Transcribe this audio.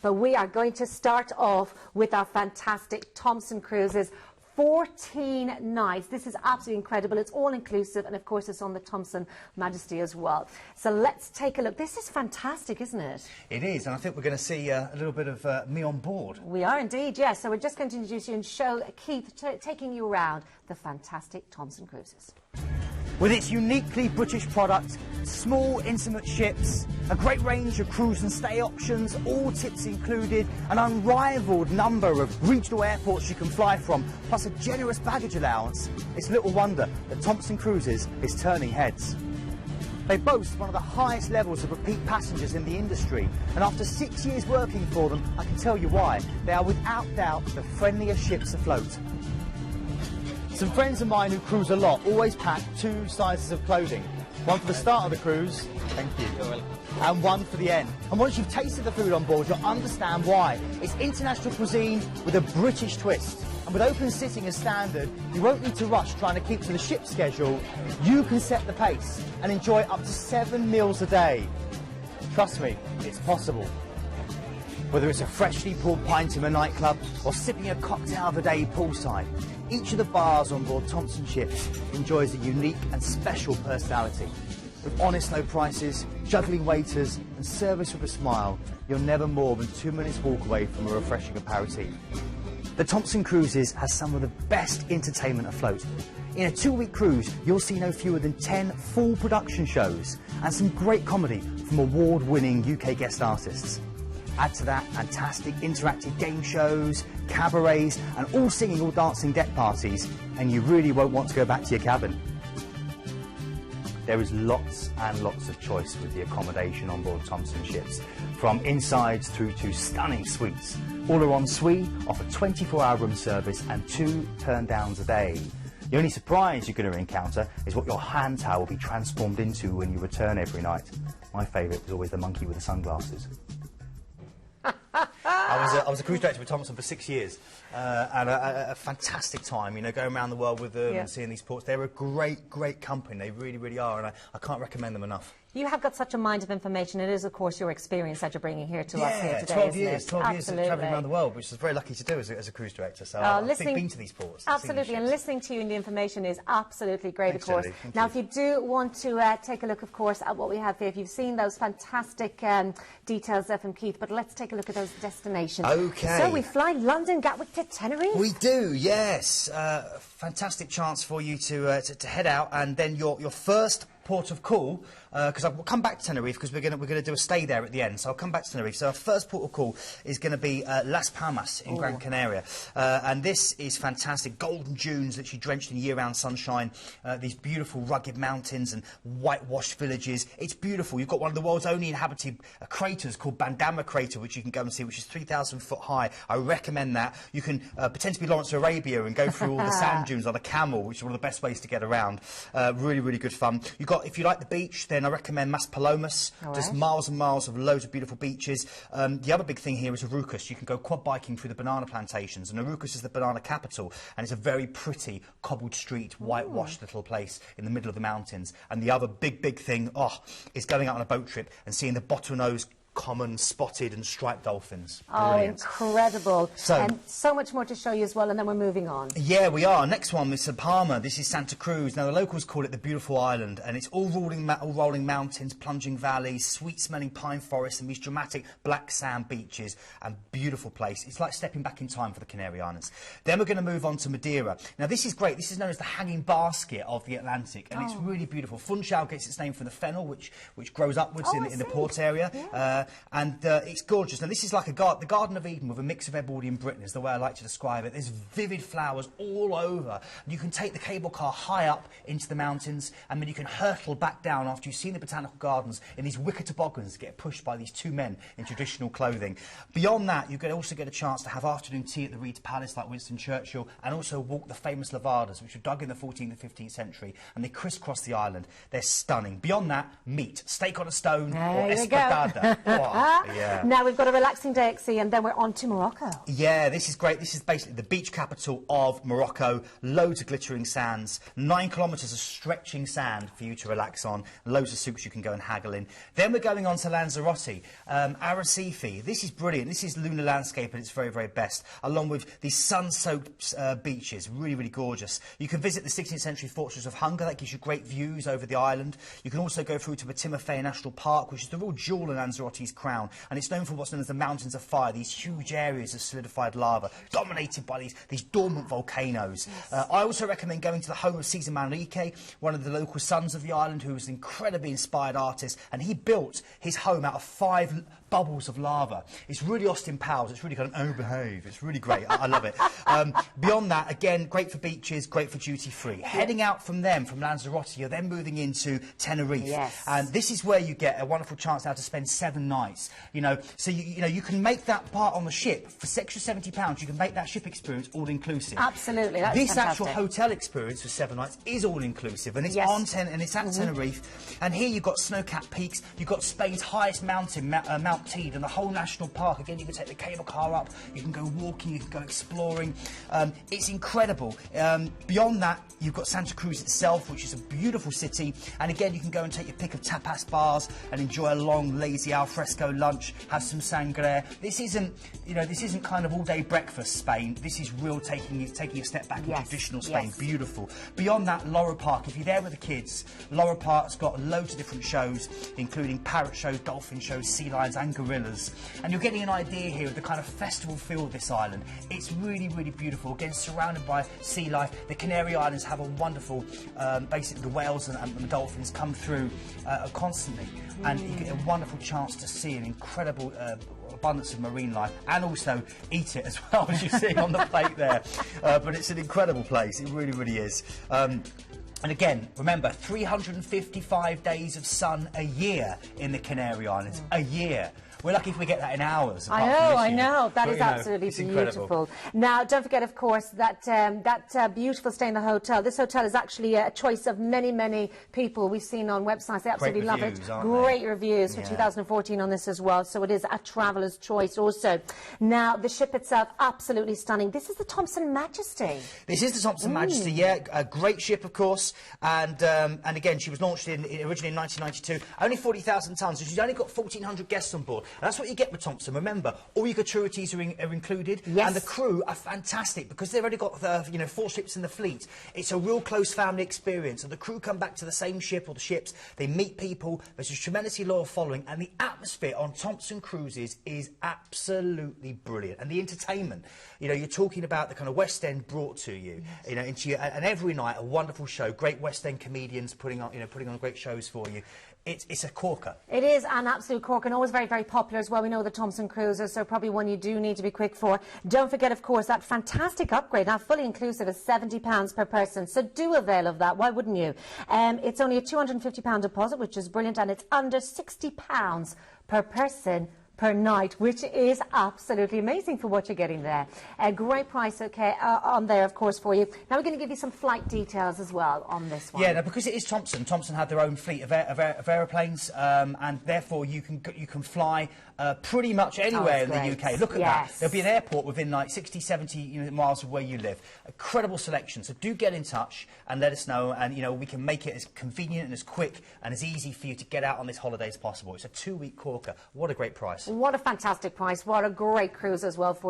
But we are going to start off with our fantastic Thomson cruises. 14 nights. This is absolutely incredible. It's all inclusive, and of course it's on the Thompson Majesty as well. So let's take a look. This is fantastic, isn't it? It is, and I think we're going to see a little bit of me on board. We are indeed, yes. So we're just going to introduce you and show Keith taking you around the fantastic Thomson cruises. With its uniquely British product, small, intimate ships, a great range of cruise and stay options, all tips included, an unrivalled number of regional airports you can fly from, plus a generous baggage allowance, it's little wonder that Thomson Cruises is turning heads. They boast one of the highest levels of repeat passengers in the industry, and after 6 years working for them, I can tell you why. They are without doubt the friendliest ships afloat. Some friends of mine who cruise a lot always pack 2 sizes of clothing. One for the start of the cruise, thank you, and one for the end. And once you've tasted the food on board, you'll understand why. It's international cuisine with a British twist. And with open sitting as standard, you won't need to rush trying to keep to the ship's schedule. You can set the pace and enjoy up to 7 meals a day. Trust me, it's possible. Whether it's a freshly poured pint in a nightclub or sipping a cocktail of the day poolside, each of the bars on board Thompson ships enjoys a unique and special personality. With honest low prices, juggling waiters and service with a smile, you're never more than 2 minutes walk away from a refreshing aperitif. The Thompson Cruises has some of the best entertainment afloat. In a 2-week cruise, you'll see no fewer than 10 full production shows and some great comedy from award-winning UK guest artists. Add to that fantastic interactive game shows, cabarets, and all singing, all dancing deck parties, and you really won't want to go back to your cabin. There is lots and lots of choice with the accommodation on board Thompson ships, from insides through to stunning suites. All are en suite, offer 24-hour room service and 2 turn-downs a day. The only surprise you're going to encounter is what your hand towel will be transformed into when you return every night. My favourite was always the monkey with the sunglasses. I was a cruise director with Thomson for 6 years, and a fantastic time, you know, going around the world with them and seeing these ports. They're a great company, they really, really are, and I can't recommend them enough. You have got such a mind of information. It is, of course, your experience that you're bringing here to us here today. 12 years travelling around the world, which is very lucky to do as a cruise director. So I've been to these ports. Absolutely, and listening to you and the information is absolutely great, Thanks, of course. Now, if you do want to take a look, of course, at what we have here, if you've seen those fantastic details there from Keith, but let's take a look at those destinations. Okay. So we fly London, Gatwick to Tenerife? We do, yes. Fantastic chance for you to head out, and then your first port of call, because I'll come back to Tenerife because we're going to do a stay there at the end. So I'll come back to Tenerife. So our first port of call is going to be Las Palmas in Gran Canaria, and this is fantastic. Golden dunes, literally drenched in year-round sunshine. These beautiful rugged mountains and whitewashed villages. It's beautiful. You've got one of the world's only inhabited craters called Bandama Crater, which you can go and see, which is 3,000 foot high. I recommend that. You can pretend to be Lawrence of Arabia and go through all the sand dunes on a camel, which is one of the best ways to get around. Really, really good fun. You've got, if you like the beach, then I recommend Maspalomas. Just miles and miles of loads of beautiful beaches. The other big thing here is Arucas. You can go quad biking through the banana plantations, and Arucas is the banana capital, and it's a very pretty cobbled street, whitewashed little place in the middle of the mountains. And the other big thing is going out on a boat trip and seeing the bottlenose common spotted and striped dolphins. Brilliant. Incredible. And so much more to show you as well, and then we're moving on. Yeah, we are. Next one is Palma. This is Santa Cruz. Now, the locals call it the beautiful island, and it's all rolling mountains, plunging valleys, sweet-smelling pine forests, and these dramatic black sand beaches, and beautiful place. It's like stepping back in time for the Canary Islands. Then we're going to move on to Madeira. Now, this is great. This is known as the hanging basket of the Atlantic, and it's really beautiful. Funchal gets its name from the fennel, which grows upwards in the port area. Yeah. And it's gorgeous. Now, this is like the Garden of Eden with a mix of Edwardian Britain, is the way I like to describe it. There's vivid flowers all over. You can take the cable car high up into the mountains, and then you can hurtle back down after you've seen the botanical gardens in these wicker toboggans that get pushed by these 2 men in traditional clothing. Beyond that, you also get a chance to have afternoon tea at the Reed's Palace like Winston Churchill, and also walk the famous lavadas, which were dug in the 14th and 15th century, and they crisscross the island. They're stunning. Beyond that, meat. Steak on a stone or espadada. Yeah. Now we've got a relaxing day at sea, and then we're on to Morocco. Yeah, this is great. This is basically the beach capital of Morocco. Loads of glittering sands, 9 kilometres of stretching sand for you to relax on, loads of souks you can go and haggle in. Then we're going on to Lanzarote, Arrecife. This is brilliant. This is lunar landscape at its very, very best, along with these sun-soaked beaches. Really, really gorgeous. You can visit the 16th century fortress of Hunger. That gives you great views over the island. You can also go through to Timofey National Park, which is the real jewel in Lanzarote's crown, and it's known for what's known as the Mountains of Fire, these huge areas of solidified lava dominated by these dormant volcanoes. Yes. I also recommend going to the home of Cesar Manrique, one of the local sons of the island, who was an incredibly inspired artist, and he built his home out of 5 bubbles of lava. It's really Austin Powers. It's really kind of, oh, behave. It's really great. I love it. Beyond that, again, great for beaches, great for duty-free. Heading out from Lanzarote, you're then moving into Tenerife. Yes. And this is where you get a wonderful chance now to spend 7 nights. You know, so you can make that part on the ship for extra £70. You can make that ship experience all-inclusive. Absolutely. That's this fantastic. actual hotel experience for 7 nights is all-inclusive, and it's on it's at Tenerife. And here you've got snow-capped peaks. You've got Spain's highest mountain, Mount Teide, and the whole national park. Again, you can take the cable car up. You can go walking. You can go exploring. It's incredible. Beyond that, you've got Santa Cruz itself, which is a beautiful city. And again, you can go and take your pick of tapas bars and enjoy a long, lazy alfresco lunch. Have some sangria. This isn't kind of all-day breakfast Spain. This is real taking a step back in traditional Spain. Yes. Beautiful. Beyond that, Loro Park. If you're there with the kids, Loro Park's got loads of different shows, including parrot shows, dolphin shows, sea lions and gorillas. And you're getting an idea here of the kind of festival feel of this island. It's really, really beautiful. Again, surrounded by sea life. The Canary Islands have a wonderful, basically the whales and the dolphins come through constantly. And you get a wonderful chance to see an incredible abundance of marine life, and also eat it as well, as you see on the plate there. But it's an incredible place. It really, really is. And again, remember, 355 days of sun a year in the Canary Islands. A year. We're lucky if we get that in hours. I know. That is absolutely beautiful. Incredible. Now, don't forget, of course, that beautiful stay in the hotel. This hotel is actually a choice of many, many people we've seen on websites. They absolutely love it. Great reviews for 2014 on this as well. So it is a traveller's choice also. Now, the ship itself, absolutely stunning. This is the Thompson Majesty. This is the Thompson Majesty, yeah. A great ship, of course. And again, she was launched originally in 1992. Only 40,000 tonnes, so she's only got 1,400 guests on board. And that's what you get with Thompson. Remember, all your gratuities are included, and the crew are fantastic because they've already got 4 ships in the fleet. It's a real close family experience, and the crew come back to the same ship or the ships. They meet people. There's a tremendously loyal following, and the atmosphere on Thompson cruises is absolutely brilliant. And the entertainment, you're talking about the kind of West End brought to you, into you, and every night a wonderful show. Great West End comedians putting on great shows for you. It's a corker. It is an absolute corker, and always very, very popular as well. We know the Thompson cruises, so probably one you do need to be quick for. Don't forget, of course, that fantastic upgrade, now fully inclusive, is £70 per person. So do avail of that. Why wouldn't you? It's only a £250 deposit, which is brilliant, and it's under £60 per person per night, which is absolutely amazing for what you're getting there. A great price, on there, of course, for you. Now we're going to give you some flight details as well on this one. Yeah, now, because it is Thompson. Thompson had their own fleet of aeroplanes, and therefore you can fly pretty much anywhere in the UK. Look at that. There'll be an airport within like 60, 70 miles of where you live. Incredible selection. So do get in touch and let us know, and we can make it as convenient and as quick and as easy for you to get out on this holiday as possible. It's a 2-week corker. What a great price. What a fantastic price. What a great cruise as well for you.